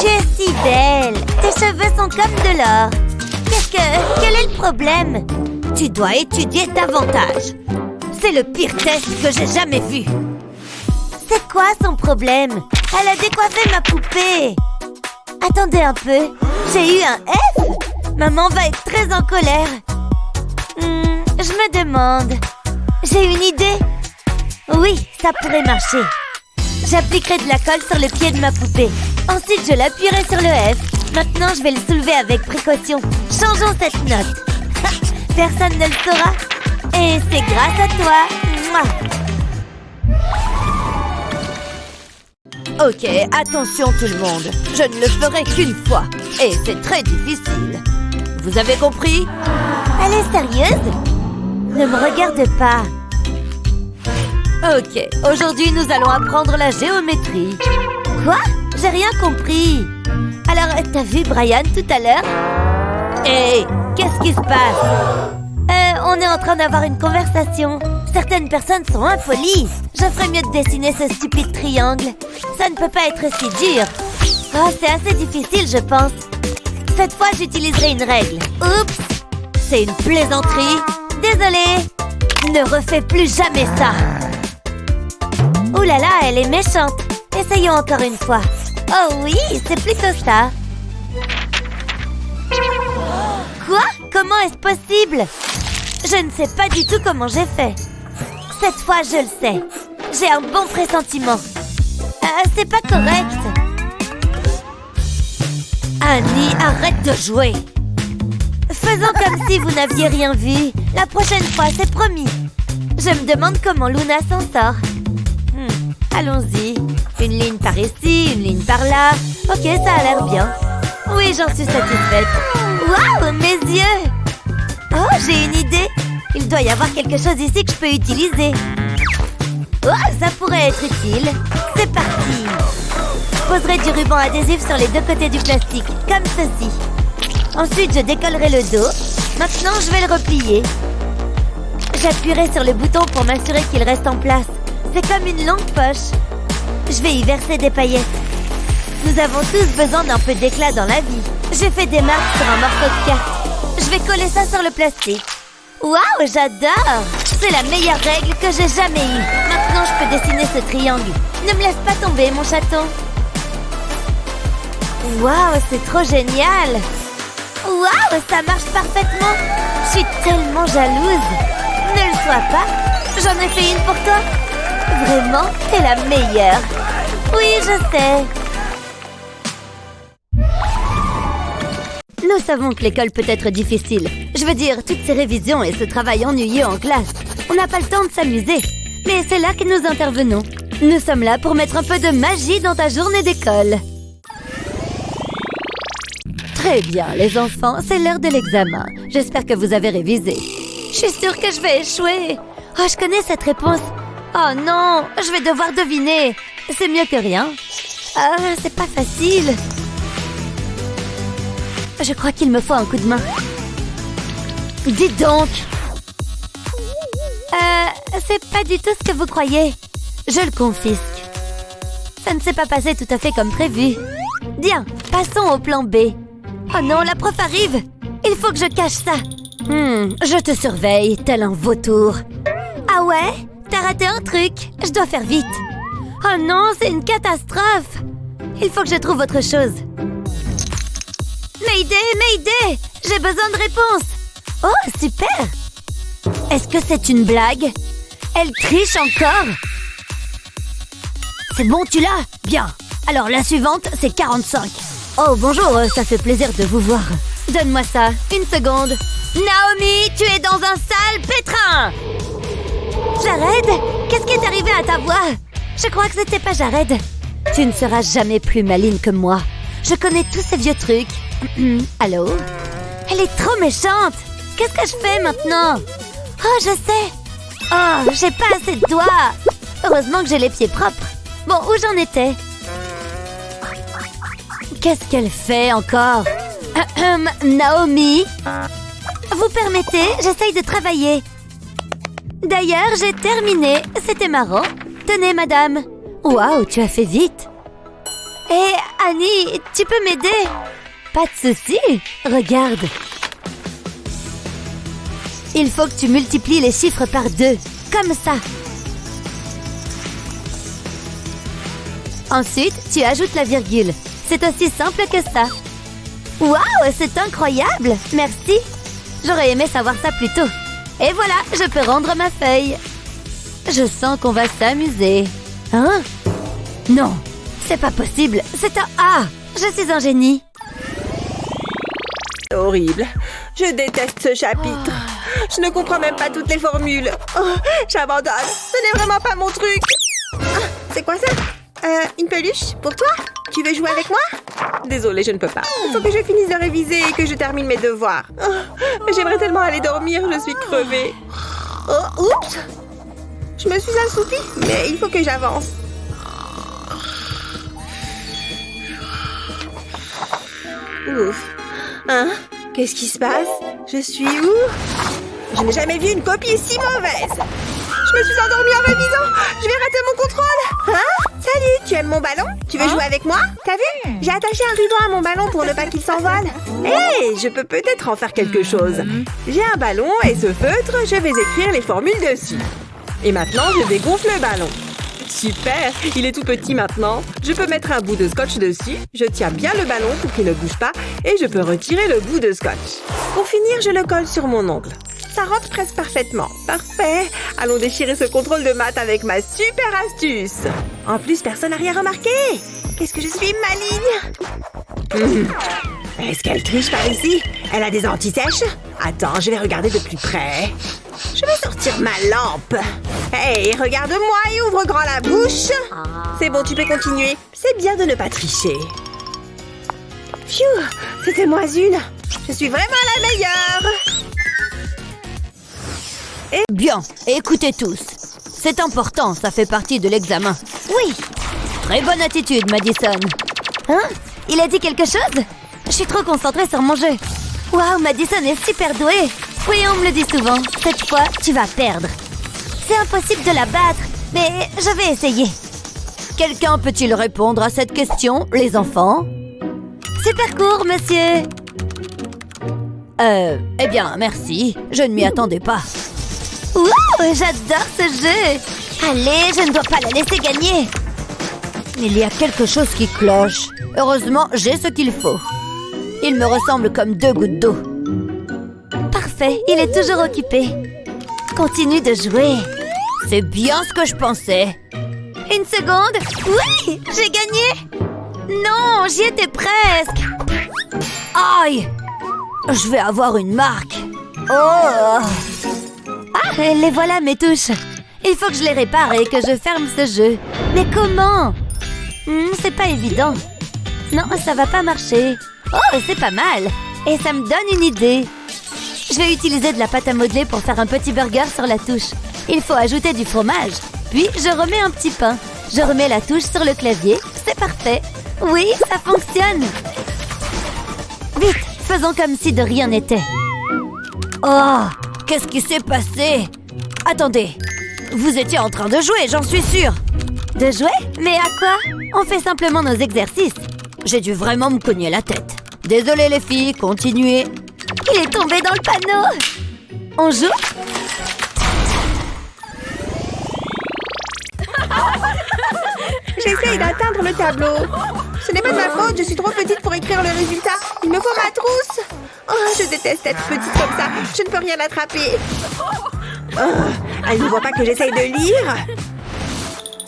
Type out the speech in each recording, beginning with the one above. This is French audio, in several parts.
Tu es si belle. Tes cheveux sont comme de l'or. Quel est le problème? Tu dois étudier davantage. C'est le pire test que j'ai jamais vu. C'est quoi son problème? Elle a décoiffé ma poupée. Attendez un peu. J'ai eu un F? Maman va être très en colère. Je me demande. J'ai une idée. Oui, ça pourrait marcher. J'appliquerai de la colle sur le pied de ma poupée. Ensuite, je l'appuierai sur le F. Maintenant, je vais le soulever avec précaution. Changeons cette note. Personne ne le saura. Et c'est grâce à toi. Mouah. Ok, attention tout le monde. Je ne le ferai qu'une fois. Et c'est très difficile. Vous avez compris? Elle est sérieuse? Ne me regarde pas. Ok, aujourd'hui nous allons apprendre la géométrie. Quoi? J'ai rien compris. Alors, t'as vu Brian tout à l'heure? Hey, qu'est-ce qui se passe? On est en train d'avoir une conversation. Certaines personnes sont impolies. Je ferais mieux de dessiner ce stupide triangle. Ça ne peut pas être si dur. Oh, c'est assez difficile, je pense. Cette fois, j'utiliserai une règle. Oups! C'est une plaisanterie. Désolée. Ne refais plus jamais ça. Ouh là là, elle est méchante. Essayons encore une fois. Oh oui, c'est plutôt ça. Quoi? Comment est-ce possible? Je ne sais pas du tout comment j'ai fait. Cette fois, je le sais. J'ai un bon pressentiment. C'est pas correct. Annie, arrête de jouer. Faisons comme si vous n'aviez rien vu. La prochaine fois, c'est promis. Je me demande comment Luna s'en sort. Allons-y. Une ligne par ici, une ligne par là. Ok, ça a l'air bien. Oui, j'en suis satisfaite. Waouh, mes yeux! Oh, j'ai une idée. Il doit y avoir quelque chose ici que je peux utiliser. Oh, ça pourrait être utile. C'est parti. Je poserai du ruban adhésif sur les deux côtés du plastique, comme ceci. Ensuite, je décollerai le dos. Maintenant, je vais le replier. J'appuierai sur le bouton pour m'assurer qu'il reste en place. C'est comme une longue poche. Je vais y verser des paillettes. Nous avons tous besoin d'un peu d'éclat dans la vie. J'ai fait des marques sur un morceau de carte. Je vais coller ça sur le plastique. Waouh, j'adore! C'est la meilleure règle que j'ai jamais eue. Maintenant, je peux dessiner ce triangle. Ne me laisse pas tomber, mon chaton. Waouh, c'est trop génial! Waouh, ça marche parfaitement! Je suis tellement jalouse! Ne le sois pas! J'en ai fait une pour toi! Vraiment, t'es la meilleure! Oui, je sais! Nous savons que l'école peut être difficile. Je veux dire, toutes ces révisions et ce travail ennuyeux en classe. On n'a pas le temps de s'amuser. Mais c'est là que nous intervenons. Nous sommes là pour mettre un peu de magie dans ta journée d'école. Très bien, les enfants, c'est l'heure de l'examen. J'espère que vous avez révisé. Je suis sûre que je vais échouer. Oh, je connais cette réponse. Oh non, je vais devoir deviner. C'est mieux que rien. Ah, c'est pas facile. Je crois qu'il me faut un coup de main. Dites donc. C'est pas du tout ce que vous croyez. Je le confisque. Ça ne s'est pas passé tout à fait comme prévu. Bien, passons au plan B. Oh non, la prof arrive. Il faut que je cache ça. Je te surveille, tel un vautour. Ah ouais? T'as raté un truc. Je dois faire vite. Oh non, c'est une catastrophe. Il faut que je trouve autre chose. Mayday, Mayday! J'ai besoin de réponse. Oh, super! Est-ce que c'est une blague? Elle triche encore? C'est bon, tu l'as? Bien. Alors, la suivante, c'est 45. Oh, bonjour, ça fait plaisir de vous voir. Donne-moi ça, une seconde. Naomi, tu es dans un sale pétrin! Jared, qu'est-ce qui est arrivé à ta voix? Je crois que c'était pas Jared. Tu ne seras jamais plus maligne que moi. Je connais tous ces vieux trucs. Allô? Elle est trop méchante. Qu'est-ce que je fais maintenant? Oh, je sais. Oh, j'ai pas assez de doigts. Heureusement que j'ai les pieds propres. Bon, où j'en étais? Qu'est-ce qu'elle fait encore? Naomi? Vous permettez? J'essaye de travailler. D'ailleurs, j'ai terminé. C'était marrant. Tenez, madame. Waouh, tu as fait vite. Et Annie, tu peux m'aider? Pas de souci. Regarde. Il faut que tu multiplies les chiffres par 2. Comme ça. Ensuite, tu ajoutes la virgule. C'est aussi simple que ça. Waouh, c'est incroyable! Merci. J'aurais aimé savoir ça plus tôt. Et voilà, je peux rendre ma feuille. Je sens qu'on va s'amuser. Hein? Non, c'est pas possible. C'est un A. Je suis un génie. Horrible. Je déteste ce chapitre. Je ne comprends même pas toutes les formules. Oh, j'abandonne. Ce n'est vraiment pas mon truc. Ah, c'est quoi ça? Une peluche? Pour toi? Tu veux jouer avec moi? Désolée, je ne peux pas. Il faut que je finisse de réviser et que je termine mes devoirs. Oh, mais j'aimerais tellement aller dormir, je suis crevée. Oh, oups! Je me suis assoupie, mais il faut que j'avance. Ouf. Hein? Qu'est-ce qui se passe? Je suis où? Je n'ai jamais vu une copie si mauvaise. Je me suis endormie en révisant. Je vais rater mon contrôle. Hein? Salut, tu aimes mon ballon? Tu veux jouer avec moi? T'as vu? J'ai attaché un ruban à mon ballon pour ne pas qu'il s'envole. Hé, je peux peut-être en faire quelque chose. J'ai un ballon et ce feutre, je vais écrire les formules dessus. Et maintenant, je dégonfle le ballon. Super, il est tout petit maintenant. Je peux mettre un bout de scotch dessus. Je tiens bien le ballon pour qu'il ne bouge pas et je peux retirer le bout de scotch. Pour finir, je le colle sur mon ongle. Ça rentre presque parfaitement. Parfait. Allons déchirer ce contrôle de maths avec ma super astuce. En plus, personne n'a rien remarqué. Qu'est-ce que je suis maligne. Est-ce qu'elle triche par ici? Elle a des anti-sèches? Attends, je vais regarder de plus près. Je vais sortir ma lampe. Hey, regarde-moi et ouvre grand la bouche. C'est bon, tu peux continuer. C'est bien de ne pas tricher. Phew, c'était moi une. Je suis vraiment la meilleure. Bien, écoutez tous. C'est important, ça fait partie de l'examen. Oui. Très bonne attitude, Madison. Hein? Il a dit quelque chose? Je suis trop concentrée sur mon jeu. Waouh, Madison est super douée. Oui, on me le dit souvent. Cette fois, tu vas perdre. C'est impossible de la battre, mais je vais essayer. Quelqu'un peut-il répondre à cette question, les enfants? Super court, monsieur. Eh bien, merci. Je ne m'y attendais pas. Ouh, j'adore ce jeu. Allez, je ne dois pas la laisser gagner. Il y a quelque chose qui cloche. Heureusement, j'ai ce qu'il faut. Il me ressemble comme 2 gouttes d'eau. Parfait, il est toujours occupé. Continue de jouer. C'est bien ce que je pensais. Une seconde. Oui, j'ai gagné. Non, j'y étais presque. Aïe! Je vais avoir une marque. Oh! Ah, les voilà mes touches. Il faut que je les répare et que je ferme ce jeu. Mais comment? C'est pas évident. Non, ça va pas marcher. Oh, c'est pas mal. Et ça me donne une idée. Je vais utiliser de la pâte à modeler pour faire un petit burger sur la touche. Il faut ajouter du fromage. Puis, je remets un petit pain. Je remets la touche sur le clavier. C'est parfait. Oui, ça fonctionne. Vite, faisons comme si de rien n'était. Oh! Qu'est-ce qui s'est passé? Attendez, vous étiez en train de jouer, j'en suis sûre. De jouer? Mais à quoi? On fait simplement nos exercices. J'ai dû vraiment me cogner la tête. Désolée les filles, continuez. Il est tombé dans le panneau. On joue? J'essaye d'atteindre le tableau. Ce n'est pas de ma faute, je suis trop petite pour écrire le résultat. Il me faut ma trousse. Oh, je déteste être petite comme ça. Je ne peux rien attraper. Oh, elle ne voit pas que j'essaye de lire.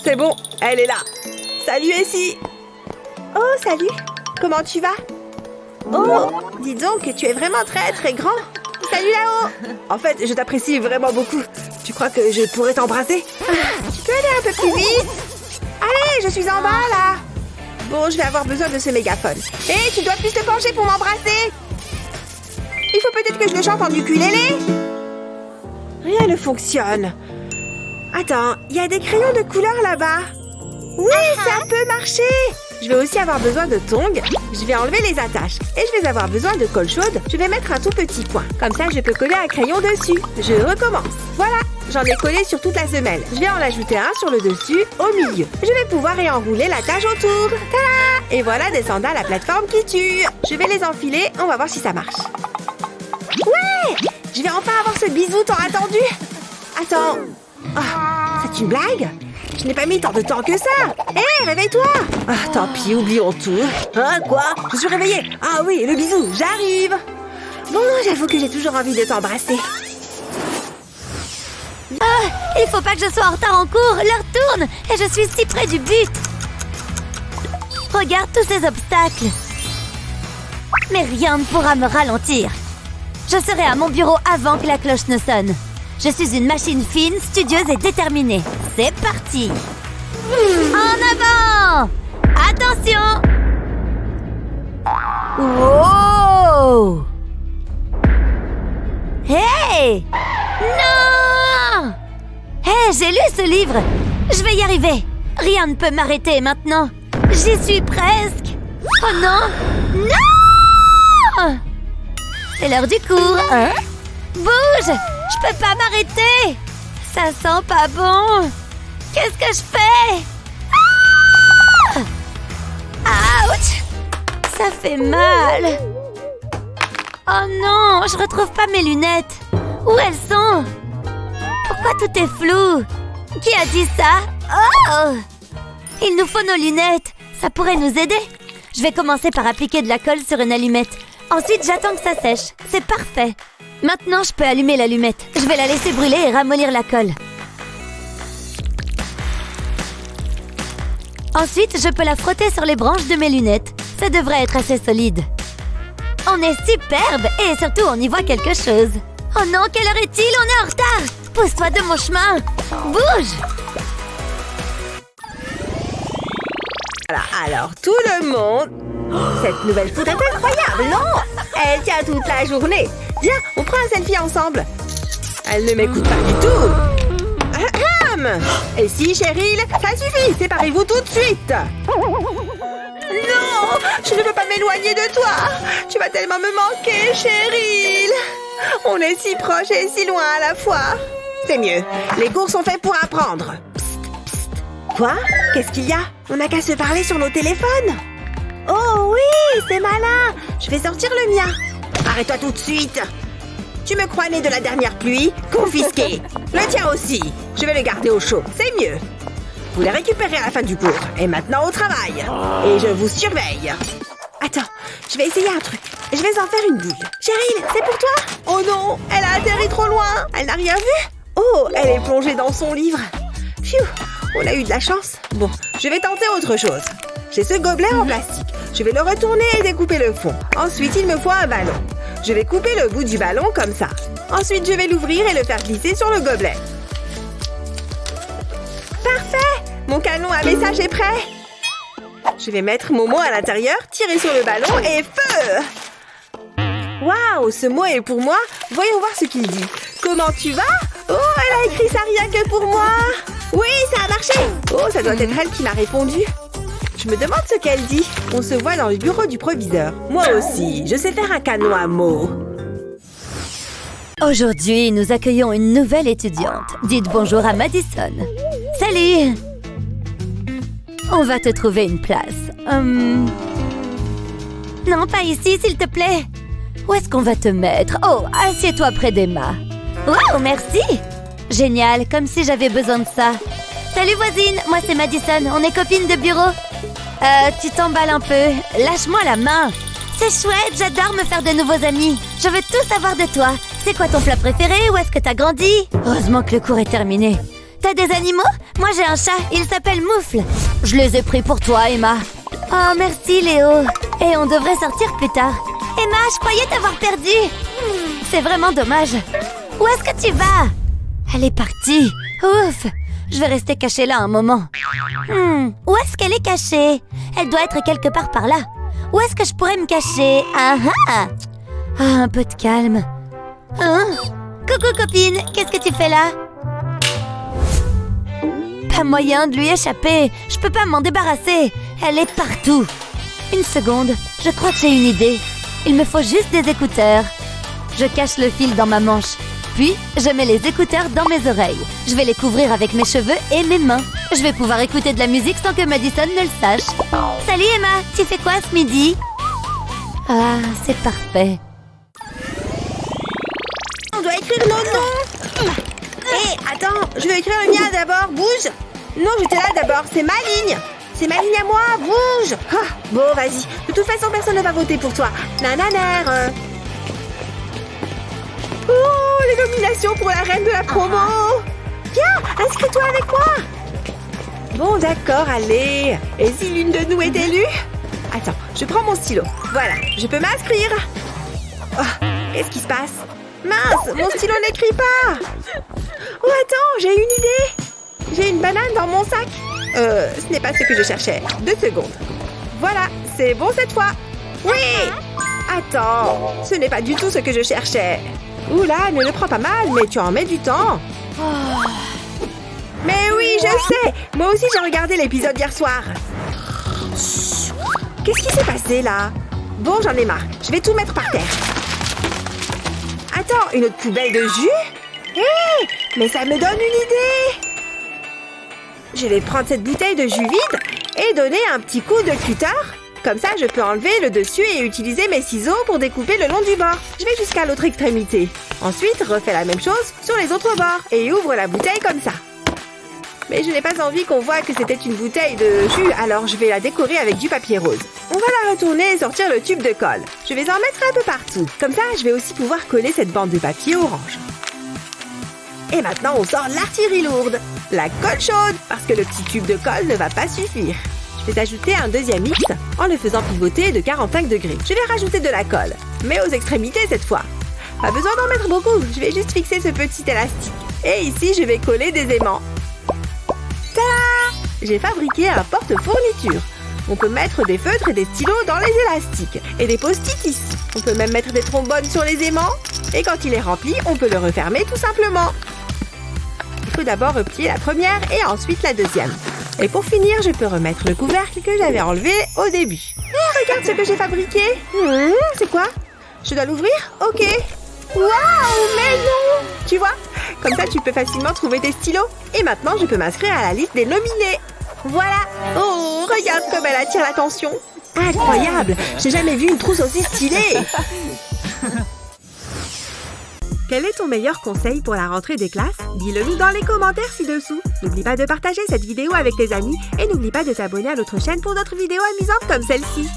C'est bon, elle est là. Salut, Essie. Oh, salut. Comment tu vas? Oh, dis donc, tu es vraiment très, très grand. Salut là-haut. En fait, je t'apprécie vraiment beaucoup. Tu crois que je pourrais t'embrasser? Tu peux aller un peu plus vite? Allez, je suis en bas, là. Bon, je vais avoir besoin de ce mégaphone. Hé, tu dois plus te pencher pour m'embrasser. Il faut peut-être que je le chante en ukulélé. Rien ne fonctionne. Attends, il y a des crayons de couleur là-bas. Oui, ça peut marcher. Je vais aussi avoir besoin de tongs. Je vais enlever les attaches. Et je vais avoir besoin de colle chaude. Je vais mettre un tout petit point. Comme ça, je peux coller un crayon dessus. Je recommence. Voilà, j'en ai collé sur toute la semelle. Je vais en ajouter un sur le dessus, au milieu. Je vais pouvoir y enrouler l'attache autour. Tada! Et voilà des sandales à plateforme qui tuent. Je vais les enfiler, on va voir si ça marche. Ouais! Je vais enfin avoir ce bisou tant attendu. Attends. Oh, c'est une blague? Je n'ai pas mis tant de temps que ça. Hé, réveille-toi. Ah, tant pis, oublions tout. Hein, quoi? Je suis réveillée. Ah oui, le bisou, j'arrive. Bon, j'avoue que j'ai toujours envie de t'embrasser. Ah, il faut pas que je sois en retard en cours. L'heure tourne et je suis si près du but. Regarde tous ces obstacles. Mais rien ne pourra me ralentir. Je serai à mon bureau avant que la cloche ne sonne. Je suis une machine fine, studieuse et déterminée. C'est parti! En avant! Attention! Wow! Hey! Non! Hey, j'ai lu ce livre! Je vais y arriver! Rien ne peut m'arrêter maintenant! J'y suis presque! Oh non! Non! C'est l'heure du cours, hein? Bouge! Je peux pas m'arrêter! Ça sent pas bon! Qu'est-ce que je fais? Ah! Ouch! Ça fait mal! Oh non! Je retrouve pas mes lunettes! Où elles sont? Pourquoi tout est flou? Qui a dit ça? Oh! Il nous faut nos lunettes! Ça pourrait nous aider! Je vais commencer par appliquer de la colle sur une allumette. Ensuite, j'attends que ça sèche. C'est parfait! Maintenant, je peux allumer l'allumette. Je vais la laisser brûler et ramollir la colle. Ensuite, je peux la frotter sur les branches de mes lunettes. Ça devrait être assez solide. On est superbe et surtout, on y voit quelque chose. Oh non, quelle heure est-il? On est en retard! Pousse-toi de mon chemin! Bouge! Voilà, alors, tout le monde... Cette nouvelle foudre est incroyable, non? Elle tient toute la journée. Viens, on prend un selfie ensemble. Elle ne m'écoute pas du tout. Ahem. Et si, Cheryl, ça suffit. Séparez-vous tout de suite. Non, je ne veux pas m'éloigner de toi. Tu vas tellement me manquer, Cheryl. On est si proches et si loin à la fois. C'est mieux. Les cours sont faits pour apprendre. Psst, psst. Quoi? Qu'est-ce qu'il y a? On n'a qu'à se parler sur nos téléphones. Oh oui, c'est malin. Je vais sortir le mien. Arrête-toi tout de suite. Tu me crois né de la dernière pluie? Confisqué. Le tien aussi. Je vais le garder au chaud. C'est mieux. Vous les récupérez à la fin du cours. Et maintenant au travail. Et je vous surveille. Attends, je vais essayer un truc. Je vais en faire une boule. Cheryl, c'est pour toi? Oh non, elle a atterri trop loin. Elle n'a rien vu? Oh, elle est plongée dans son livre. Pfiou, on a eu de la chance. Bon, je vais tenter autre chose. J'ai ce gobelet en plastique. Je vais le retourner et découper le fond. Ensuite, il me faut un ballon. Je vais couper le bout du ballon comme ça. Ensuite, je vais l'ouvrir et le faire glisser sur le gobelet. Parfait! Mon canon à message est prêt. Je vais mettre mon mot à l'intérieur, tirer sur le ballon et feu! Waouh, ce mot est pour moi. Voyons voir ce qu'il dit. Comment tu vas? Oh, elle a écrit ça rien que pour moi. Oui, ça a marché. Oh, ça doit être elle qui m'a répondu. Je me demande ce qu'elle dit. On se voit dans le bureau du proviseur. Moi aussi, je sais faire un canon à mots. Aujourd'hui, nous accueillons une nouvelle étudiante. Dites bonjour à Madison. Salut! On va te trouver une place. Non, pas ici, s'il te plaît. Où est-ce qu'on va te mettre? Oh, assieds-toi près d'Emma. Wow, merci! Génial, comme si j'avais besoin de ça. Salut voisine, moi c'est Madison, on est copines de bureau. Tu t'emballes un peu. Lâche-moi la main. C'est chouette, j'adore me faire de nouveaux amis. Je veux tout savoir de toi. C'est quoi ton plat préféré? Où est-ce que t'as grandi? Heureusement que le cours est terminé. T'as des animaux? Moi j'ai un chat, il s'appelle Moufle. Je les ai pris pour toi, Emma. Oh, merci Léo. Et on devrait sortir plus tard. Emma, je croyais t'avoir perdu. C'est vraiment dommage. Où est-ce que tu vas? Elle est partie. Ouf. Je vais rester cachée là un moment. Où est-ce qu'elle est cachée? Elle doit être quelque part par là. Où est-ce que je pourrais me cacher? Un peu de calme. Coucou copine, qu'est-ce que tu fais là? Pas moyen de lui échapper. Je peux pas m'en débarrasser. Elle est partout. Une seconde, je crois que j'ai une idée. Il me faut juste des écouteurs. Je cache le fil dans ma manche. Puis, je mets les écouteurs dans mes oreilles. Je vais les couvrir avec mes cheveux et mes mains. Je vais pouvoir écouter de la musique sans que Madison ne le sache. Salut Emma, tu fais quoi ce midi? Ah, c'est parfait. On doit écrire nos noms. Hé, attends, je vais écrire le mien d'abord. Bouge. Non, j'étais là d'abord. C'est ma ligne. C'est ma ligne à moi. Bouge. Ah, bon, vas-y. De toute façon, personne ne va voter pour toi. Nananer. Oh, les nominations pour la reine de la promo. Viens, inscris-toi avec moi. Bon, d'accord, allez. Et si l'une de nous est élue? Attends, je prends mon stylo. Voilà, je peux m'inscrire. Oh, qu'est-ce qui se passe? Mince, mon stylo n'écrit pas. Oh, attends, j'ai une idée. J'ai une banane dans mon sac. Ce n'est pas ce que je cherchais. 2 secondes. Voilà, c'est bon cette fois. Oui. Attends, ce n'est pas du tout ce que je cherchais. Oula, ne le prends pas mal, mais tu en mets du temps. Mais oui, je sais. Moi aussi, j'ai regardé l'épisode hier soir. Qu'est-ce qui s'est passé, là? Bon, j'en ai marre. Je vais tout mettre par terre. Attends, une autre poubelle de jus? Hé, mais ça me donne une idée. Je vais prendre cette bouteille de jus vide et donner un petit coup de cutter. Comme ça, je peux enlever le dessus et utiliser mes ciseaux pour découper le long du bord. Je vais jusqu'à l'autre extrémité. Ensuite, refais la même chose sur les autres bords et ouvre la bouteille comme ça. Mais je n'ai pas envie qu'on voit que c'était une bouteille de jus, alors je vais la décorer avec du papier rose. On va la retourner et sortir le tube de colle. Je vais en mettre un peu partout. Comme ça, je vais aussi pouvoir coller cette bande de papier orange. Et maintenant, on sort l'artillerie lourde. La colle chaude, parce que le petit tube de colle ne va pas suffire. Je vais ajouter un deuxième mix en le faisant pivoter de 45 degrés. Je vais rajouter de la colle, mais aux extrémités cette fois. Pas besoin d'en mettre beaucoup, je vais juste fixer ce petit élastique. Et ici, je vais coller des aimants. Tada! J'ai fabriqué un porte-fourniture. On peut mettre des feutres et des stylos dans les élastiques. Et des post-it ici. On peut même mettre des trombones sur les aimants. Et quand il est rempli, on peut le refermer tout simplement. Il faut d'abord replier la première et ensuite la deuxième. Et pour finir, je peux remettre le couvercle que j'avais enlevé au début. Et regarde ce que j'ai fabriqué. C'est quoi? Je dois l'ouvrir? Ok. Waouh, mais non! Tu vois? Comme ça, tu peux facilement trouver tes stylos. Et maintenant, je peux m'inscrire à la liste des nominés. Voilà. Oh, regarde comme elle attire l'attention. Incroyable! J'ai jamais vu une trousse aussi stylée. Quel est ton meilleur conseil pour la rentrée des classes? Dis-le nous dans les commentaires ci-dessous. N'oublie pas de partager cette vidéo avec tes amis et n'oublie pas de t'abonner à notre chaîne pour d'autres vidéos amusantes comme celle-ci.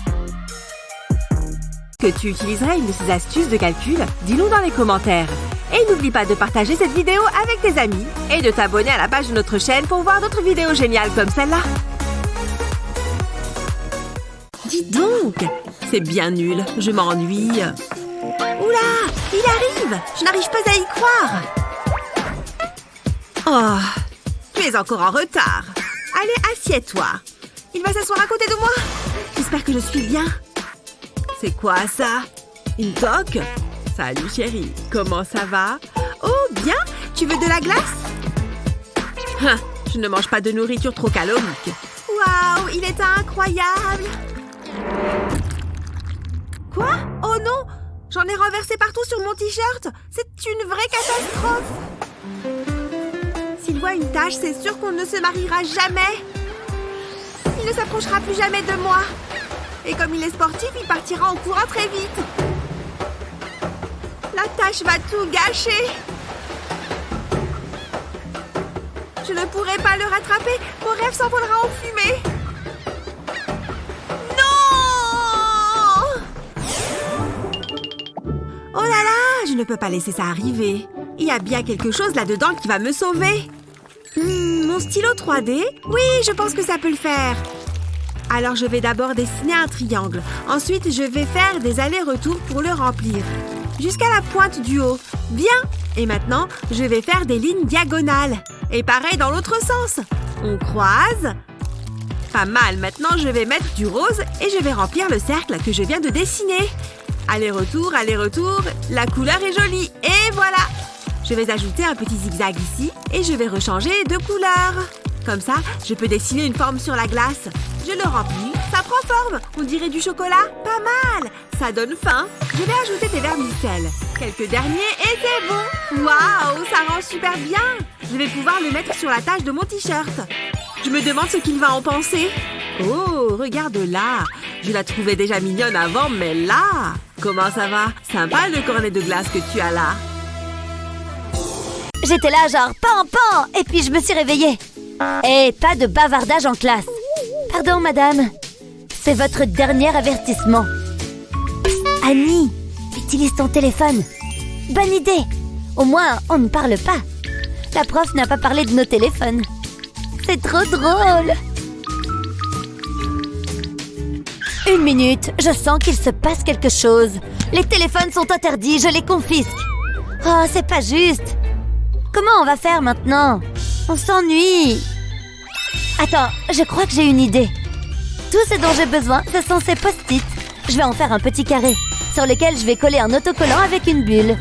Que tu utiliserais une de ces astuces de calcul? Dis-nous dans les commentaires. Et n'oublie pas de partager cette vidéo avec tes amis et de t'abonner à la page de notre chaîne pour voir d'autres vidéos géniales comme celle-là. Dis donc! C'est bien nul, je m'ennuie. Oula! Il arrive! Je n'arrive pas à y croire! Oh! Tu es encore en retard! Allez, assieds-toi! Il va s'asseoir à côté de moi! J'espère que je suis bien! C'est quoi ça? Une toque? Salut chérie, comment ça va? Oh, bien! Tu veux de la glace? Je ne mange pas de nourriture trop calorique. Waouh, il est incroyable! Quoi? Oh non! J'en ai renversé partout sur mon t-shirt! C'est une vraie catastrophe! S'il voit une tache, c'est sûr qu'on ne se mariera jamais! Il ne s'approchera plus jamais de moi! Et comme il est sportif, il partira en courant très vite! La tache va tout gâcher! Je ne pourrai pas le rattraper! Mon rêve s'envolera en fumée! Oh là là, je ne peux pas laisser ça arriver. Il y a bien quelque chose là-dedans qui va me sauver. Mon stylo 3D? Oui, je pense que ça peut le faire. Alors je vais d'abord dessiner un triangle. Ensuite, je vais faire des allers-retours pour le remplir. Jusqu'à la pointe du haut. Bien! Et maintenant, je vais faire des lignes diagonales. Et pareil dans l'autre sens. On croise. Pas mal. Maintenant, je vais mettre du rose et je vais remplir le cercle que je viens de dessiner. Aller-retour, aller-retour, la couleur est jolie. Et voilà! Je vais ajouter un petit zigzag ici et je vais rechanger de couleur. Comme ça, je peux dessiner une forme sur la glace. Je le remplis, Ça prend forme. On dirait du chocolat. Pas mal. Ça donne faim. Je vais ajouter des vermicelles. Quelques derniers et c'est bon. Waouh, ça rend super bien. Je vais pouvoir le mettre sur la tache de mon t-shirt. Je me demande ce qu'il va en penser. Oh, regarde là. Je la trouvais déjà mignonne avant, mais là... Comment ça va? Sympa le cornet de glace que tu as là. J'étais là genre pan, et puis je me suis réveillée. Et pas de bavardage en classe. Pardon, madame. C'est votre dernier avertissement. Psst, Annie, utilise ton téléphone. Bonne idée. Au moins, on ne parle pas. La prof n'a pas parlé de nos téléphones. C'est trop drôle. 1 minute, je sens qu'il se passe quelque chose. Les téléphones sont interdits, je les confisque. Oh, c'est pas juste. Comment on va faire maintenant? On s'ennuie. Attends, je crois que j'ai une idée. Tout ce dont j'ai besoin, ce sont ces post-it. Je vais en faire un petit carré, sur lequel je vais coller un autocollant avec une bulle.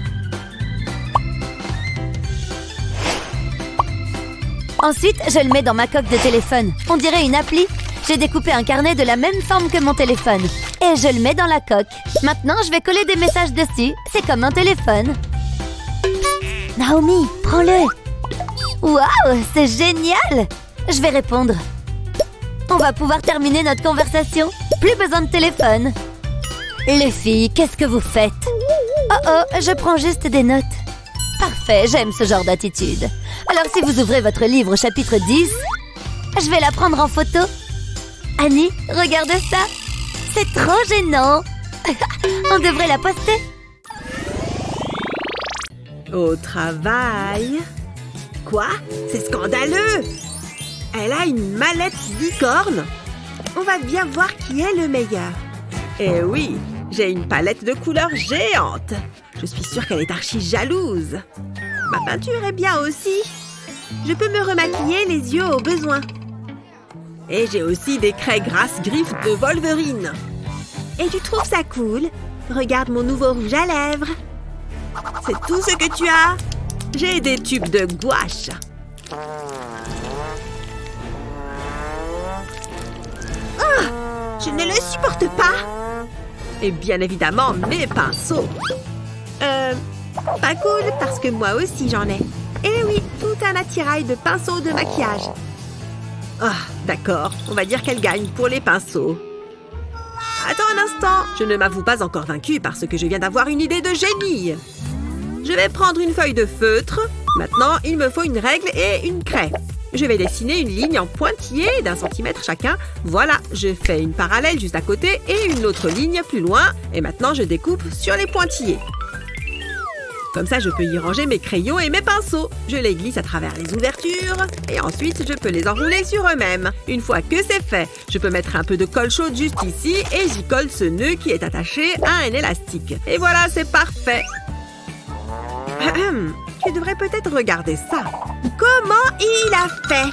Ensuite, je le mets dans ma coque de téléphone. On dirait une appli. J'ai découpé un carnet de la même forme que mon téléphone. Et je le mets dans la coque. Maintenant, je vais coller des messages dessus. C'est comme un téléphone. Psst, Naomi, prends-le. Waouh, c'est génial. Je vais répondre. On va pouvoir terminer notre conversation. Plus besoin de téléphone. Les filles, qu'est-ce que vous faites? Oh, je prends juste des notes. Parfait, j'aime ce genre d'attitude. Alors si vous ouvrez votre livre au chapitre 10, je vais la prendre en photo. Annie, regarde ça. C'est trop gênant. On devrait la poster. Au travail. Quoi? C'est scandaleux. Elle a une mallette licorne. On va bien voir qui est le meilleur. Eh oui, j'ai une palette de couleurs géante. Je suis sûre qu'elle est archi jalouse. Ma peinture est bien aussi. Je peux me remaquiller les yeux au besoin. Et j'ai aussi des craies grasses griffes de Wolverine. Et tu trouves ça cool? Regarde mon nouveau rouge à lèvres. C'est tout ce que tu as? J'ai des tubes de gouache. Oh, je ne le supporte pas. Et bien évidemment, mes pinceaux. Pas cool parce que moi aussi j'en ai. Et oui, tout un attirail de pinceaux de maquillage. Ah, d'accord. On va dire qu'elle gagne pour les pinceaux. Attends un instant. Je ne m'avoue pas encore vaincue parce que je viens d'avoir une idée de génie. Je vais prendre une feuille de feutre. Maintenant, il me faut une règle et une craie. Je vais dessiner une ligne en pointillé d'1 centimètre chacun. Voilà, je fais une parallèle juste à côté et une autre ligne plus loin. Et maintenant, je découpe sur les pointillés. Comme ça, je peux y ranger mes crayons et mes pinceaux. Je les glisse à travers les ouvertures. Et ensuite, je peux les enrouler sur eux-mêmes. Une fois que c'est fait, je peux mettre un peu de colle chaude juste ici et j'y colle ce nœud qui est attaché à un élastique. Et voilà, c'est parfait. Tu devrais peut-être regarder ça. Comment il a fait?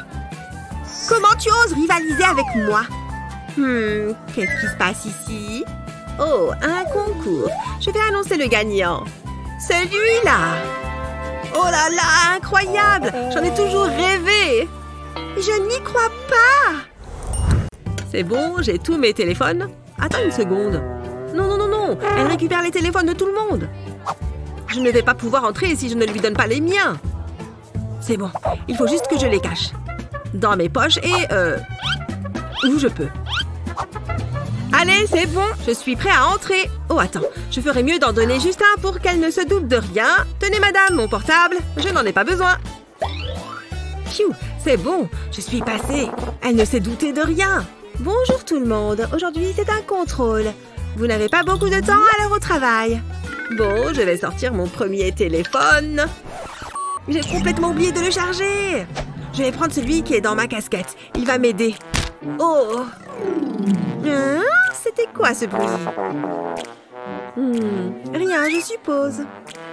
Comment tu oses rivaliser avec moi? Qu'est-ce qui se passe ici? Oh, un concours. Je vais annoncer le gagnant. Celui-là! Oh là là, incroyable! J'en ai toujours rêvé! Je n'y crois pas! C'est bon, j'ai tous mes téléphones. Attends une seconde. Non, elle récupère les téléphones de tout le monde. Je ne vais pas pouvoir entrer si je ne lui donne pas les miens. C'est bon, il faut juste que je les cache. Dans mes poches et... où je peux. Allez, c'est bon, je suis prêt à entrer. Oh, attends, je ferais mieux d'en donner juste un pour qu'elle ne se doute de rien. Tenez, madame, mon portable, je n'en ai pas besoin. Pfiou, c'est bon, je suis passée. Elle ne s'est doutée de rien. Bonjour tout le monde, aujourd'hui c'est un contrôle. Vous n'avez pas beaucoup de temps à l'heure au travail. Bon, je vais sortir mon premier téléphone. J'ai complètement oublié de le charger. Je vais prendre celui qui est dans ma casquette. Il va m'aider. Oh! C'était quoi ce bruit? Rien, je suppose.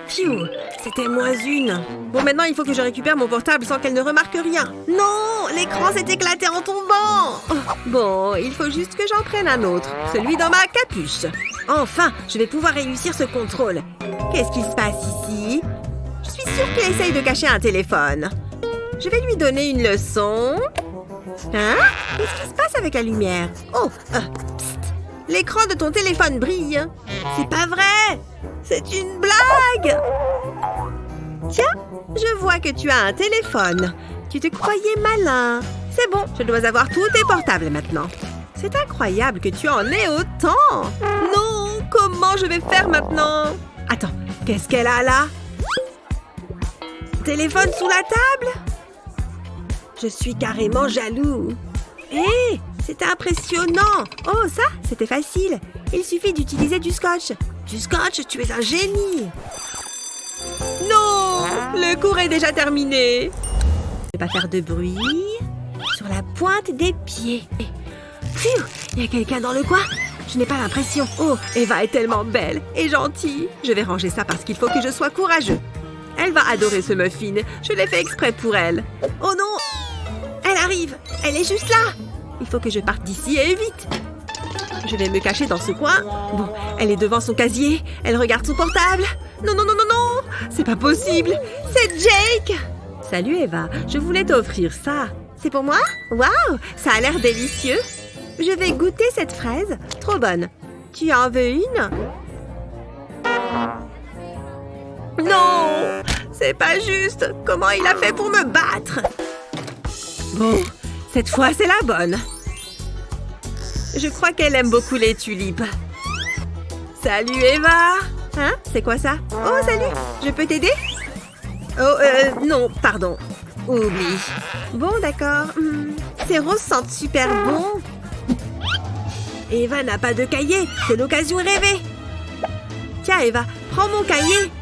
Pfiou, c'était moins une. Bon, maintenant, il faut que je récupère mon portable sans qu'elle ne remarque rien. Non, l'écran s'est éclaté en tombant. Oh, bon, il faut juste que j'en prenne un autre. Celui dans ma capuche. Enfin, je vais pouvoir réussir ce contrôle. Qu'est-ce qui se passe ici? Je suis sûre qu'il essaye de cacher un téléphone. Je vais lui donner une leçon. Hein? Qu'est-ce qui se passe avec la lumière? Oh, psst. L'écran de ton téléphone brille. C'est pas vrai! C'est une blague! Tiens, je vois que tu as un téléphone. Tu te croyais malin. C'est bon, je dois avoir tous tes portables maintenant. C'est incroyable que tu en aies autant. Non, comment je vais faire maintenant? Attends, qu'est-ce qu'elle a là? Téléphone sous la table? Je suis carrément jaloux. Hé, c'est impressionnant. Oh, ça, c'était facile. Il suffit d'utiliser du scotch. Du scotch, tu es un génie. Non, le cours est déjà terminé. Ne pas faire de bruit. Sur la pointe des pieds. Pfiou, il y a quelqu'un dans le coin. Je n'ai pas l'impression. Oh, Eva est tellement belle et gentille. Je vais ranger ça parce qu'il faut que je sois courageux. Elle va adorer ce muffin. Je l'ai fait exprès pour elle. Oh non! Elle arrive! Elle est juste là! Il faut que je parte d'ici et vite! Je vais me cacher dans ce coin. Bon, elle est devant son casier. Elle regarde son portable. Non, non, non, non, non! C'est pas possible! C'est Jake! Salut Eva, je voulais t'offrir ça. C'est pour moi? Waouh! Ça a l'air délicieux! Je vais goûter cette fraise. Trop bonne. Tu en veux une? Non! C'est pas juste! Comment il a fait pour me battre? Bon, cette fois c'est la bonne. Je crois qu'elle aime beaucoup les tulipes. Salut Eva! Hein? C'est quoi ça? Oh, salut! Je peux t'aider? Oh, non, pardon. Oublie. Bon, d'accord. Ces roses sentent super bon. Eva n'a pas de cahier. C'est l'occasion rêvée. Tiens, Eva, prends mon cahier.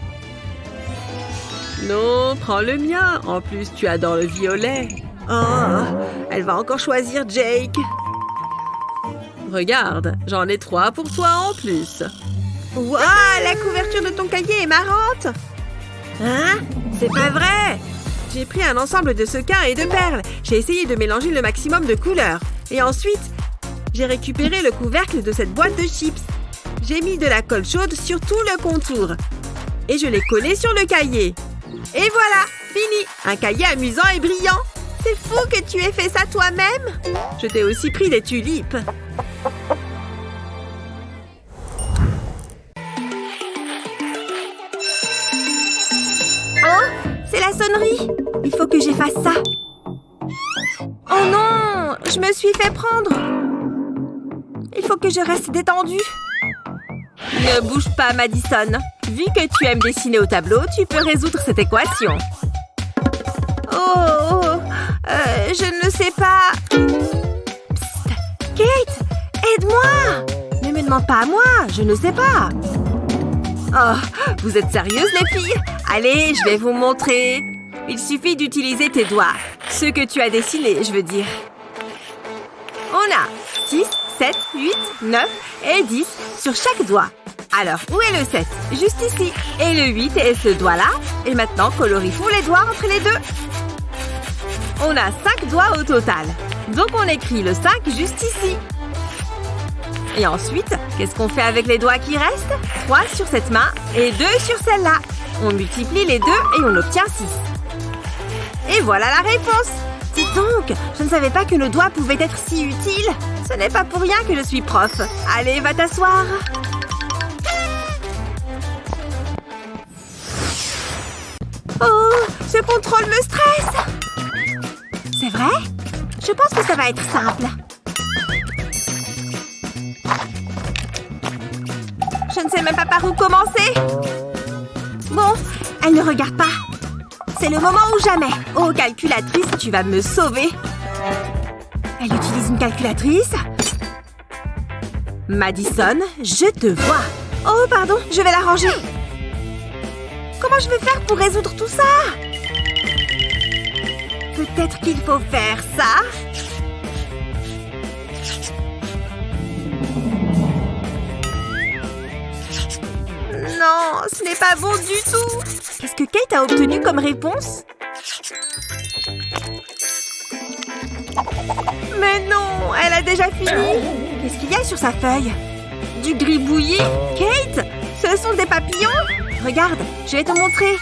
Non, prends le mien. En plus, tu adores le violet. Oh, elle va encore choisir Jake. Regarde, j'en ai 3 pour toi en plus. Waouh, la couverture de ton cahier est marrante. Hein? C'est pas vrai. J'ai pris un ensemble de sequins et de perles. J'ai essayé de mélanger le maximum de couleurs. Et ensuite, j'ai récupéré le couvercle de cette boîte de chips. J'ai mis de la colle chaude sur tout le contour. Et je l'ai collé sur le cahier. Et voilà, fini. Un cahier amusant et brillant. C'est fou que tu aies fait ça toi-même. Je t'ai aussi pris des tulipes. Oh, c'est la sonnerie. Il faut que j'efface ça. Oh non, je me suis fait prendre. Il faut que je reste détendue. Ne bouge pas, Madison. Vu que tu aimes dessiner au tableau, tu peux résoudre cette équation. Je ne sais pas. Psst, Kate, aide-moi. Ne me demande pas à moi, je ne sais pas. Oh, vous êtes sérieuses, les filles? Allez, je vais vous montrer. Il suffit d'utiliser tes doigts. Ce que tu as dessiné, je veux dire. On a 6, 7, 8, 9 et 10 sur chaque doigt. Alors, où est le 7? Juste ici. Et le 8 est ce doigt-là. Et maintenant, colorifions les doigts entre les deux. On a 5 doigts au total. Donc, on écrit le 5 juste ici. Et ensuite, qu'est-ce qu'on fait avec les doigts qui restent? 3 sur cette main et 2 sur celle-là. On multiplie les deux et on obtient 6. Et voilà la réponse. Dis donc, je ne savais pas que nos doigts pouvaient être si utiles. Ce n'est pas pour rien que je suis prof. Allez, va t'asseoir. Oh, ce contrôle me stresse. C'est vrai? Je pense que ça va être simple. Je ne sais même pas par où commencer. Bon, elle ne regarde pas. C'est le moment ou jamais. Oh, calculatrice, tu vas me sauver. Elle utilise une calculatrice. Madison, je te vois. Oh, pardon, je vais la ranger. Comment je vais faire pour résoudre tout ça? Peut-être qu'il faut faire ça. Non, ce n'est pas bon du tout. Qu'est-ce que Kate a obtenu comme réponse? Mais non, elle a déjà fini. Qu'est-ce qu'il y a sur sa feuille? Du gribouillis? Kate, ce sont des papillons? Regarde, je vais te montrer.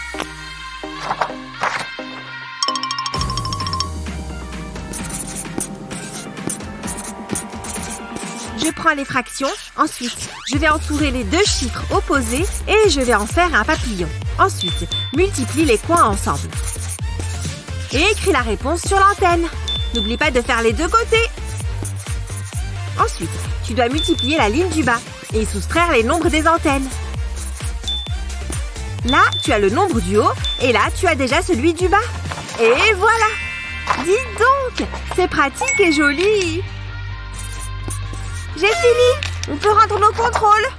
Je prends les fractions. Ensuite, je vais entourer les deux chiffres opposés et je vais en faire un papillon. Ensuite, multiplie les coins ensemble. Et écris la réponse sur l'antenne. N'oublie pas de faire les deux côtés. Ensuite, tu dois multiplier la ligne du bas et soustraire les nombres des antennes. Là, tu as le nombre du haut et là, tu as déjà celui du bas. Et voilà! Dis donc! C'est pratique et joli! J'ai fini! On peut rendre nos contrôles!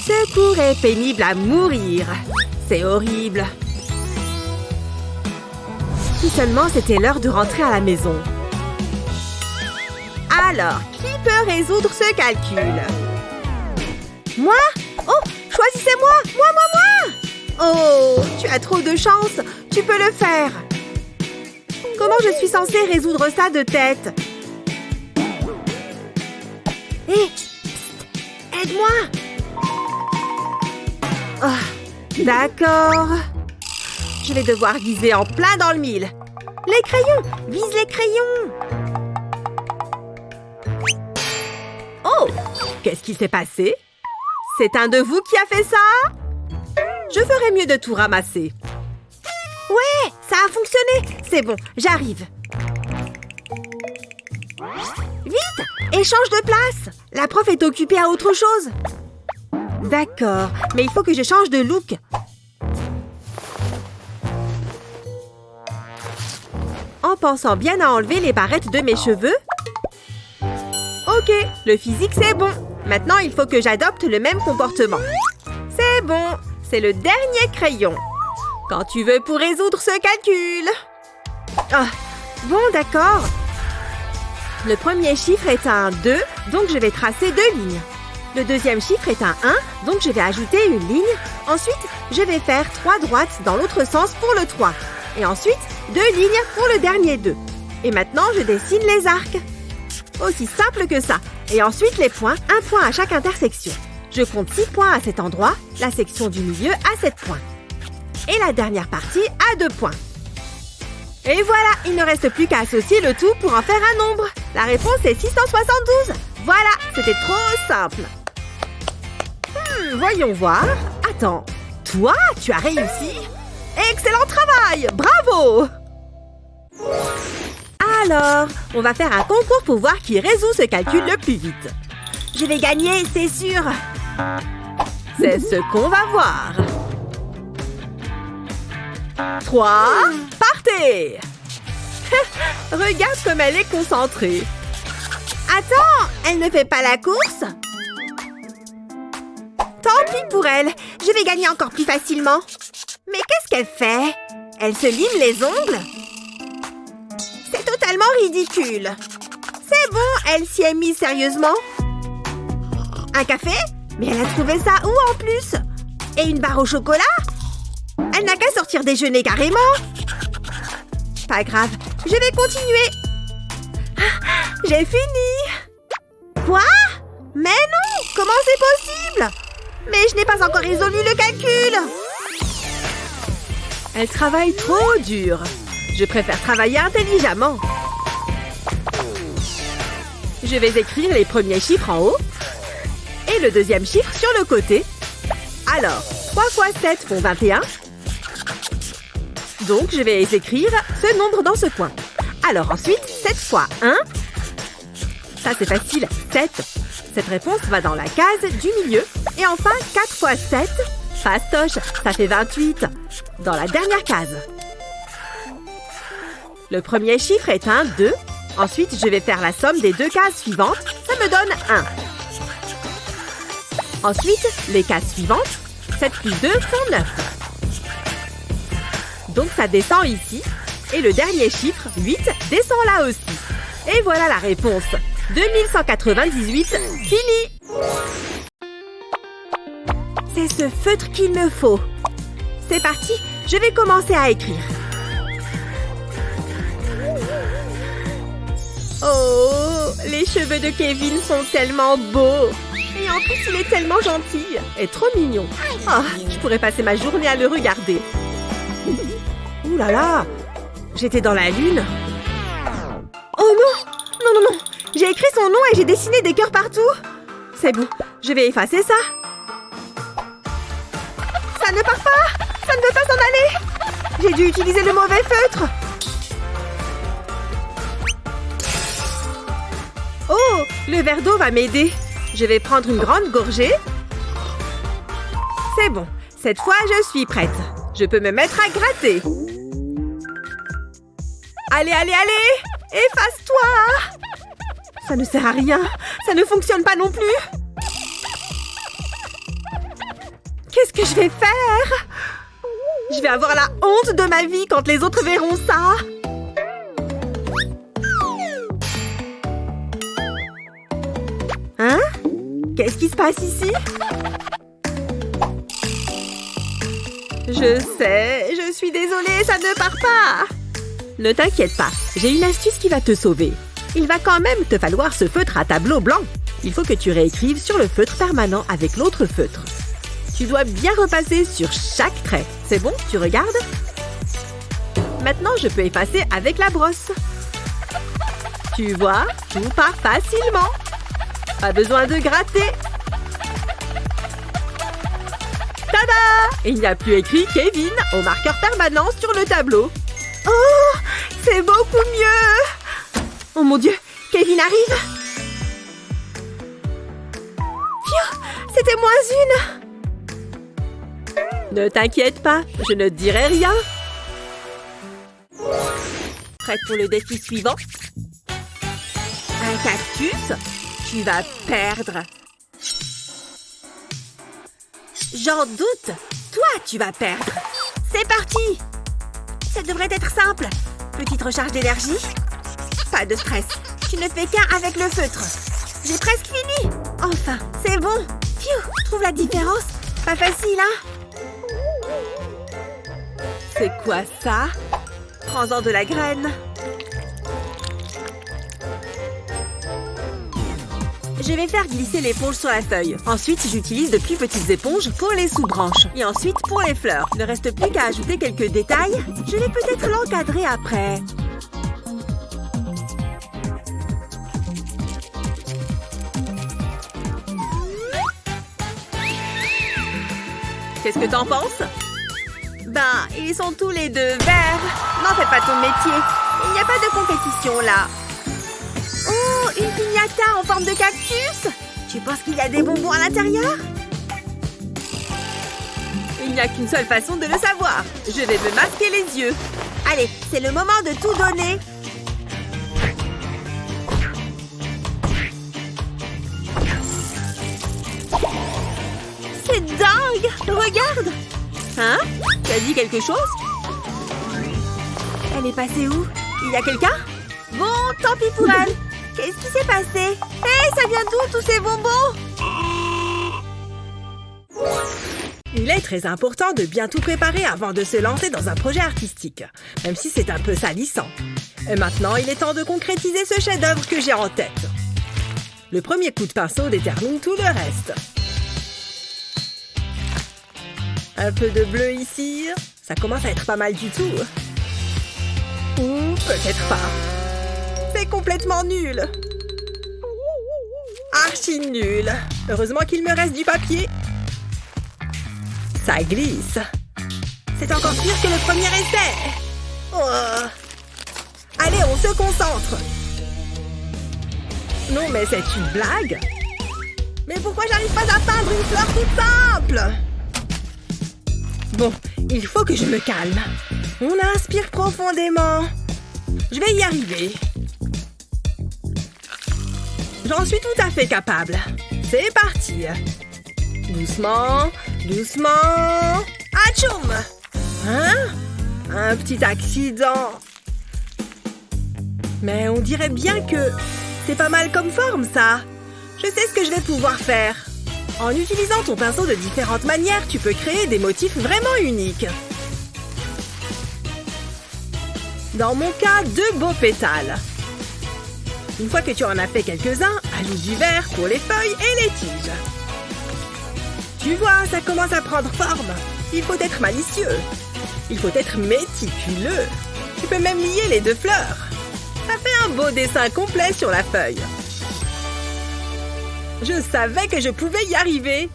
Ce cours est pénible à mourir. C'est horrible. Si seulement c'était l'heure de rentrer à la maison. Alors, qui peut résoudre ce calcul? Moi? Oh, choisissez-moi! Moi! Oh, tu as trop de chance! Tu peux le faire! Comment je suis censée résoudre ça de tête? Hé! Aide-moi! Oh, d'accord. Je vais devoir viser en plein dans le mille. Les crayons! Vise les crayons! Oh! Qu'est-ce qui s'est passé? C'est un de vous qui a fait ça? Je ferais mieux de tout ramasser. Ouais, ça a fonctionné. C'est bon, j'arrive. Vite, échange de place. La prof est occupée à autre chose. D'accord, mais il faut que je change de look. En pensant bien à enlever les barrettes de mes cheveux. Ok, le physique c'est bon. Maintenant, il faut que j'adopte le même comportement. C'est bon, c'est le dernier crayon. Quand tu veux pour résoudre ce calcul. Ah, bon, d'accord. Le premier chiffre est un 2, donc je vais tracer 2 lignes. Le deuxième chiffre est un 1, donc je vais ajouter une ligne. Ensuite, je vais faire 3 droites dans l'autre sens pour le 3. Et ensuite, 2 lignes pour le dernier 2. Et maintenant, je dessine les arcs. Aussi simple que ça. Et ensuite, les points, un point à chaque intersection. Je compte 6 points à cet endroit, la section du milieu à 7 points. Et la dernière partie à 2 points. Et voilà, il ne reste plus qu'à associer le tout pour en faire un nombre. La réponse est 672. Voilà, c'était trop simple. Voyons voir. Attends, toi, tu as réussi? Excellent travail! Bravo! Alors, on va faire un concours pour voir qui résout ce calcul le plus vite. Je vais gagner, c'est sûr. C'est ce qu'on va voir. 3, partez! Regarde comme elle est concentrée. Attends, elle ne fait pas la course? Tant pis pour elle, je vais gagner encore plus facilement. Mais qu'est-ce qu'elle fait? Elle se lime les ongles? C'est totalement ridicule. C'est bon, elle s'y est mise sérieusement. Un café? Mais elle a trouvé ça où en plus? Et une barre au chocolat? Elle n'a qu'à sortir déjeuner carrément. Pas grave, je vais continuer. J'ai fini. Quoi? Mais non! Comment c'est possible? Mais je n'ai pas encore résolu le calcul. Elle travaille trop dur. Je préfère travailler intelligemment. Je vais écrire les premiers chiffres en haut et le deuxième chiffre sur le côté. Alors, 3 fois 7 font 21. Donc, je vais écrire ce nombre dans ce coin. Alors ensuite, 7 fois 1. Ça, c'est facile, 7. Cette réponse va dans la case du milieu. Et enfin, 4 fois 7, fastoche, ça fait 28. Dans la dernière case. Le premier chiffre est un 2. Ensuite, je vais faire la somme des deux cases suivantes. Ça me donne 1. Ensuite, les cases suivantes. 7 plus 2 font 9. Donc, ça descend ici. Et le dernier chiffre, 8, descend là aussi. Et voilà la réponse. 2198, fini! C'est ce feutre qu'il me faut. C'est parti, je vais commencer à écrire. Oh, les cheveux de Kevin sont tellement beaux. Et en plus, il est tellement gentil et trop mignon. Oh, je pourrais passer ma journée à le regarder. Ouh là là, j'étais dans la lune. Oh non, non, non. J'ai écrit son nom et j'ai dessiné des cœurs partout. C'est bon, je vais effacer ça. Ça ne part pas. Ça ne veut pas s'en aller. J'ai dû utiliser le mauvais feutre. Oh, le verre d'eau va m'aider. Je vais prendre une grande gorgée. C'est bon. Cette fois, je suis prête. Je peux me mettre à gratter. Allez, allez, allez! Efface-toi! Ça ne sert à rien. Ça ne fonctionne pas non plus. Qu'est-ce que je vais faire? Je vais avoir la honte de ma vie quand les autres verront ça. Hein? Qu'est-ce qui se passe ici? Je sais, je suis désolée, ça ne part pas. Ne t'inquiète pas, j'ai une astuce qui va te sauver. Il va quand même te falloir ce feutre à tableau blanc. Il faut que tu réécrives sur le feutre permanent avec l'autre feutre. Tu dois bien repasser sur chaque trait. C'est bon? Tu regardes? Maintenant, je peux effacer avec la brosse. Tu vois, tout part facilement. Pas besoin de gratter. Tada! Il n'y a plus écrit Kevin au marqueur permanent sur le tableau. Oh, c'est beaucoup mieux! Oh mon Dieu, Kevin arrive! Phew, c'était moins une! Ne t'inquiète pas, je ne dirai rien. Prête pour le défi suivant? Un cactus? Tu vas perdre. J'en doute. Toi, tu vas perdre. C'est parti! Ça devrait être simple. Petite recharge d'énergie. Pas de stress. Tu ne fais qu'un avec le feutre. J'ai presque fini. Enfin, c'est bon. Phew, trouve la différence. Pas facile, hein? C'est quoi ça? Prends-en de la graine. Je vais faire glisser l'éponge sur la feuille. Ensuite, j'utilise de plus petites éponges pour les sous-branches. Et ensuite, pour les fleurs. Ne reste plus qu'à ajouter quelques détails. Je vais peut-être l'encadrer après. Qu'est-ce que t'en penses? Ben, ils sont tous les deux verts. N'en fais pas ton métier. Il n'y a pas de compétition là. Oh, une piñata en forme de cactus! Tu penses qu'il y a des bonbons à l'intérieur? Il n'y a qu'une seule façon de le savoir. Je vais me masquer les yeux. Allez, c'est le moment de tout donner. C'est dingue! Regarde! Hein? Tu as dit quelque chose? Elle est passée où? Il y a quelqu'un? Bon, tant pis pour elle. Qu'est-ce qui s'est passé? Hé, ça vient d'où tous ces bonbons? Il est très important de bien tout préparer avant de se lancer dans un projet artistique, même si c'est un peu salissant. Et maintenant, il est temps de concrétiser ce chef-d'œuvre que j'ai en tête. Le premier coup de pinceau détermine tout le reste. Un peu de bleu ici. Ça commence à être pas mal du tout. Ou peut-être pas. C'est complètement nul. Archi nul. Heureusement qu'il me reste du papier. Ça glisse. C'est encore pire que le premier essai. Oh. Allez, on se concentre. Non, mais c'est une blague. Mais pourquoi j'arrive pas à peindre une fleur toute simple? Bon, il faut que je me calme. On inspire profondément. Je vais y arriver. J'en suis tout à fait capable. C'est parti. Doucement, doucement. Atchoum! Hein? Un petit accident. Mais on dirait bien que c'est pas mal comme forme, ça. Je sais ce que je vais pouvoir faire. En utilisant ton pinceau de différentes manières, tu peux créer des motifs vraiment uniques. Dans mon cas, 2 beaux pétales. Une fois que tu en as fait quelques-uns, ajoute du vert pour les feuilles et les tiges. Tu vois, ça commence à prendre forme. Il faut être malicieux. Il faut être méticuleux. Tu peux même lier les 2 fleurs. Ça fait un beau dessin complet sur la feuille. Je savais que je pouvais y arriver.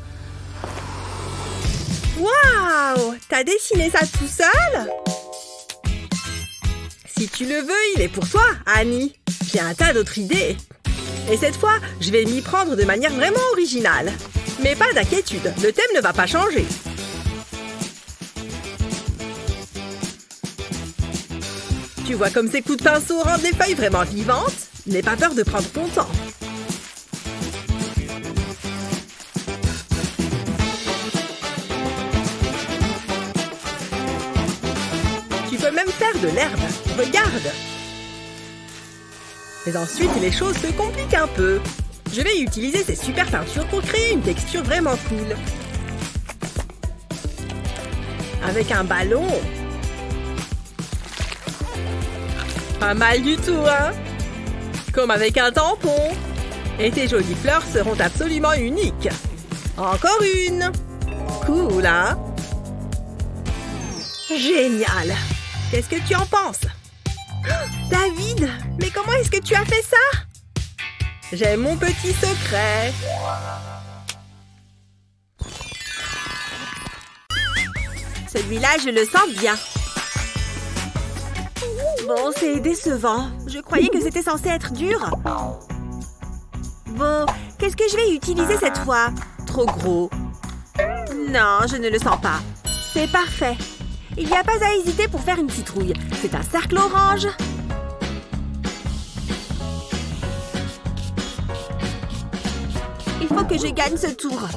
Waouh! T'as dessiné ça tout seul? Si tu le veux, il est pour toi, Annie. J'ai un tas d'autres idées. Et cette fois, je vais m'y prendre de manière vraiment originale. Mais pas d'inquiétude, le thème ne va pas changer. Tu vois comme ces coups de pinceau rendent les feuilles vraiment vivantes? N'aie pas peur de prendre ton temps. Tu peux même faire de l'herbe. Regarde! Mais ensuite, les choses se compliquent un peu. Je vais utiliser ces super peintures pour créer une texture vraiment cool. Avec un ballon. Pas mal du tout, hein? Comme avec un tampon. Et tes jolies fleurs seront absolument uniques. Encore une. Cool, hein? Génial! Qu'est-ce que tu en penses? David, mais comment est-ce que tu as fait ça? J'ai mon petit secret. Celui-là, je le sens bien. Bon, c'est décevant. Je croyais que c'était censé être dur. Bon, qu'est-ce que je vais utiliser cette fois? Trop gros. Non, je ne le sens pas. C'est parfait. Il n'y a pas à hésiter pour faire une citrouille. C'est un cercle orange. Il faut que je gagne ce tour.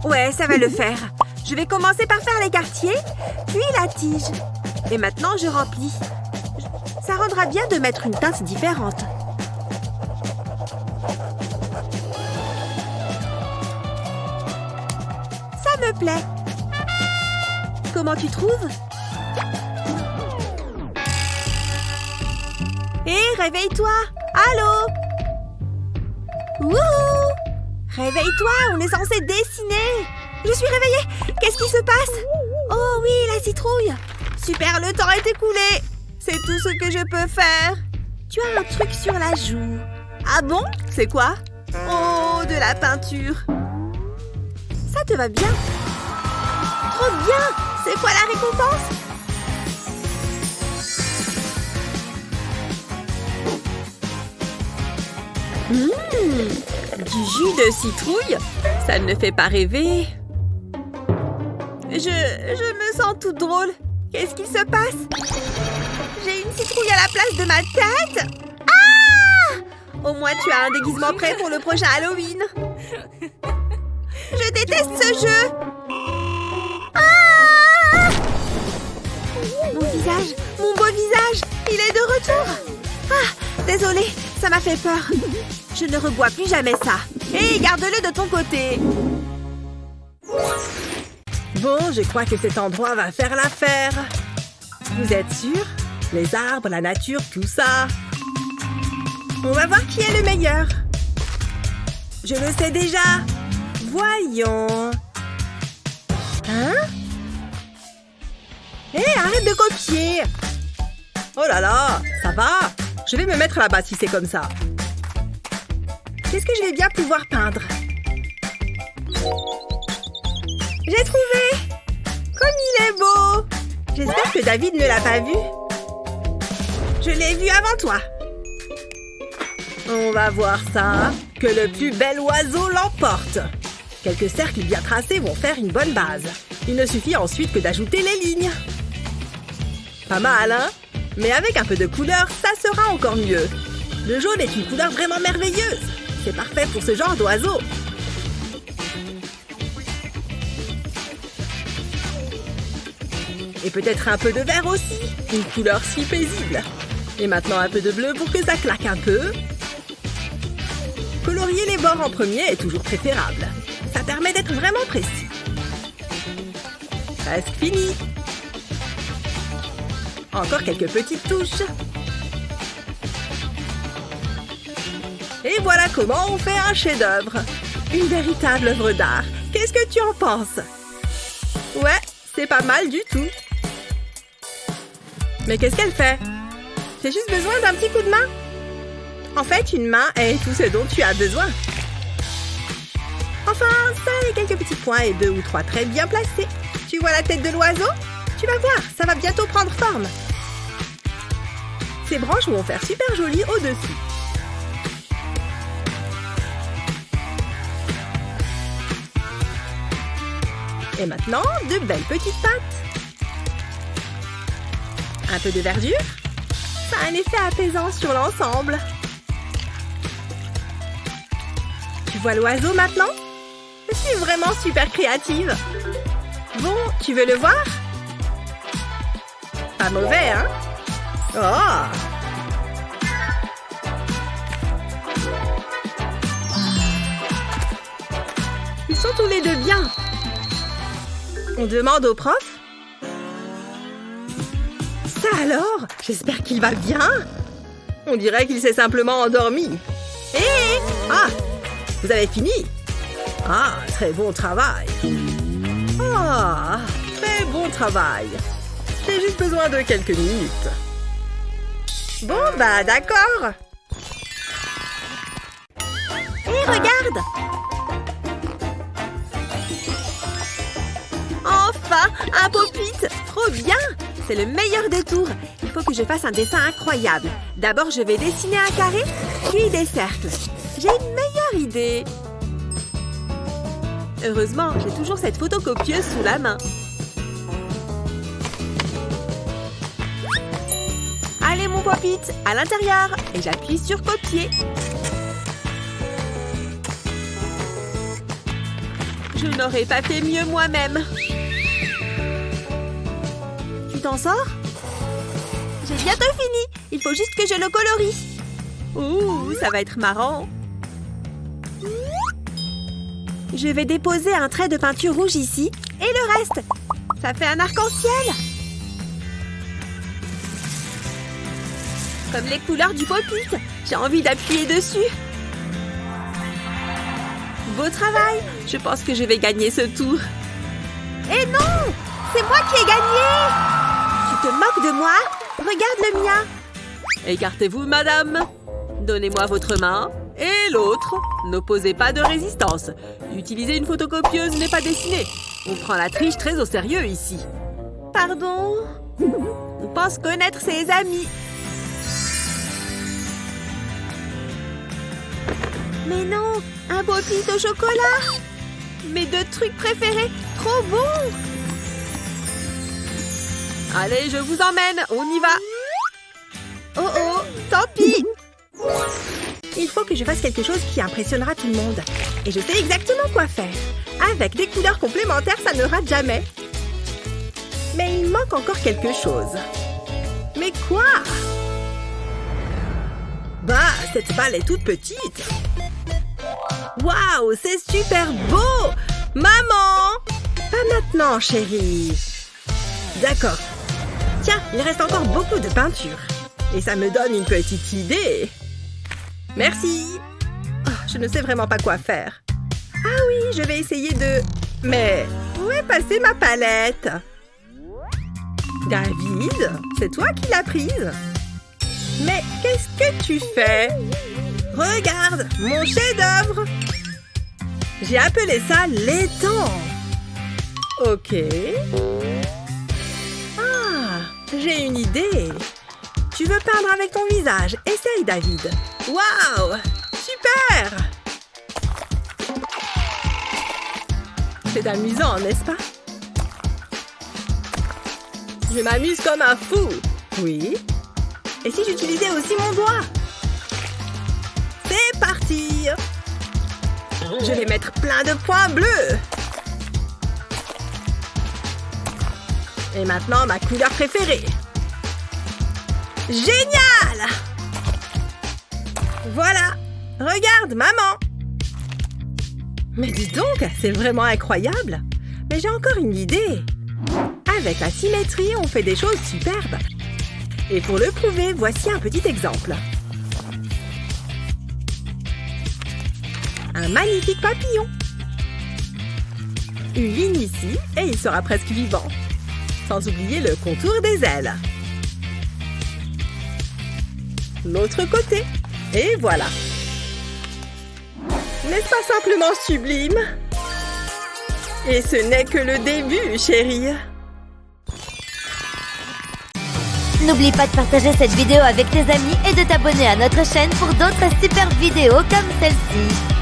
Ouais, ça va le faire. Je vais commencer par faire les quartiers, puis la tige. Et maintenant, je remplis. Ça rendra bien de mettre une teinte différente. Ça me plaît. Comment tu trouves? Hé, réveille-toi! Allô? Wouhou! Réveille-toi, on est censé dessiner! Je suis réveillée! Qu'est-ce qui se passe? Oh oui, la citrouille! Super, le temps est écoulé! C'est tout ce que je peux faire! Tu as un truc sur la joue. Ah bon? C'est quoi? Oh, de la peinture! Ça te va bien? Trop bien! C'est quoi la récompense? Du jus de citrouille? Ça ne fait pas rêver. Je me sens toute drôle. Qu'est-ce qui se passe? J'ai une citrouille à la place de ma tête? Ah! Au moins, tu as un déguisement prêt pour le prochain Halloween. Je déteste ce jeu. Ah! Mon visage, mon beau visage, il est de retour. Ah, désolée, ça m'a fait peur. Je ne rebois plus jamais ça. Hé, garde-le de ton côté. Bon, je crois que cet endroit va faire l'affaire. Vous êtes sûrs? Les arbres, la nature, tout ça. On va voir qui est le meilleur. Je le sais déjà. Voyons. Hein? Hé, arrête de copier. Oh là là, ça va. Je vais me mettre là-bas si c'est comme ça. Qu'est-ce que je vais bien pouvoir peindre? J'ai trouvé! Comme il est beau! J'espère que David ne l'a pas vu. Je l'ai vu avant toi. On va voir ça. Que le plus bel oiseau l'emporte. Quelques cercles bien tracés vont faire une bonne base. Il ne suffit ensuite que d'ajouter les lignes. Pas mal, hein? Mais avec un peu de couleur, ça sera encore mieux. Le jaune est une couleur vraiment merveilleuse. C'est parfait pour ce genre d'oiseau. Et peut-être un peu de vert aussi. Une couleur si paisible. Et maintenant un peu de bleu pour que ça claque un peu. Colorier les bords en premier est toujours préférable. Ça permet d'être vraiment précis. Presque fini. Encore quelques petites touches. Et voilà comment on fait un chef-d'œuvre. Une véritable œuvre d'art. Qu'est-ce que tu en penses? Ouais, c'est pas mal du tout. Mais qu'est-ce qu'elle fait? J'ai juste besoin d'un petit coup de main. En fait, une main est tout ce dont tu as besoin. Enfin, ça et quelques petits points et 2 ou 3 traits bien placés. Tu vois la tête de l'oiseau? Tu vas voir, ça va bientôt prendre forme. Ces branches vont faire super joli au-dessus. Et maintenant, de belles petites pattes. Un peu de verdure. Ça a un effet apaisant sur l'ensemble. Tu vois l'oiseau maintenant? Je suis vraiment super créative. Bon, tu veux le voir? Pas mauvais, hein? Oh! Ils sont tous les deux bien. On demande au prof? Ça alors? J'espère qu'il va bien. On dirait qu'il s'est simplement endormi. Hé! Ah! Vous avez fini? Ah, très bon travail. Ah, très bon travail. J'ai juste besoin de quelques minutes. Bon, bah d'accord. Hé, regarde! Enfin, un pop-it! Trop bien! C'est le meilleur des tours. Il faut que je fasse un dessin incroyable. D'abord, je vais dessiner un carré, puis des cercles. J'ai une meilleure idée. Heureusement, j'ai toujours cette photocopieuse sous la main. Allez, mon pop-it, à l'intérieur. Et j'appuie sur copier. Je n'aurais pas fait mieux moi-même. Tu t'en sors? J'ai bientôt fini. Il faut juste que je le colorie. Ouh, ça va être marrant. Je vais déposer un trait de peinture rouge ici. Et le reste. Ça fait un arc-en-ciel. Comme les couleurs du pop-it. J'ai envie d'appuyer dessus. Beau travail. Je pense que je vais gagner ce tour. Et non! C'est moi qui ai gagné! Tu te moques de moi? Regarde le mien. Écartez-vous, madame. Donnez-moi votre main. Et l'autre. N'opposez pas de résistance. Utiliser une photocopieuse n'est pas dessiné. On prend la triche très au sérieux ici. Pardon? On pense connaître ses amis. Mais non, un pop-it au chocolat. Mes 2 trucs préférés, trop bons. Allez, je vous emmène, on y va. Oh oh, tant pis. Il faut que je fasse quelque chose qui impressionnera tout le monde. Et je sais exactement quoi faire. Avec des couleurs complémentaires, ça ne rate jamais. Mais il manque encore quelque chose. Mais quoi? Bah, cette balle est toute petite. Waouh, c'est super beau! Maman! Pas maintenant, chérie. D'accord. Tiens, il reste encore beaucoup de peinture. Et ça me donne une petite idée. Merci. Oh, je ne sais vraiment pas quoi faire. Ah oui, je vais essayer de... Mais où est passée ma palette? David, c'est toi qui l'as prise? Mais qu'est-ce que tu fais? Regarde, mon chef-d'œuvre! J'ai appelé ça l'étang. Ok. Ah, j'ai une idée. Tu veux peindre avec ton visage? Essaye, David. Waouh! Super! C'est amusant, n'est-ce pas? Je m'amuse comme un fou. Oui. Et si j'utilisais aussi mon doigt? C'est parti! Je vais mettre plein de points bleus. Et maintenant, ma couleur préférée. Génial! Voilà! Regarde, maman! Mais dis donc, c'est vraiment incroyable! Mais j'ai encore une idée! Avec la symétrie, on fait des choses superbes! Et pour le prouver, voici un petit exemple. Un magnifique papillon! Une ligne ici, et il sera presque vivant. Sans oublier le contour des ailes. l'autre côté. Et voilà. N'est-ce pas simplement sublime? Et ce n'est que le début, chérie. N'oublie pas de partager cette vidéo avec tes amis et de t'abonner à notre chaîne pour d'autres super vidéos comme celle-ci.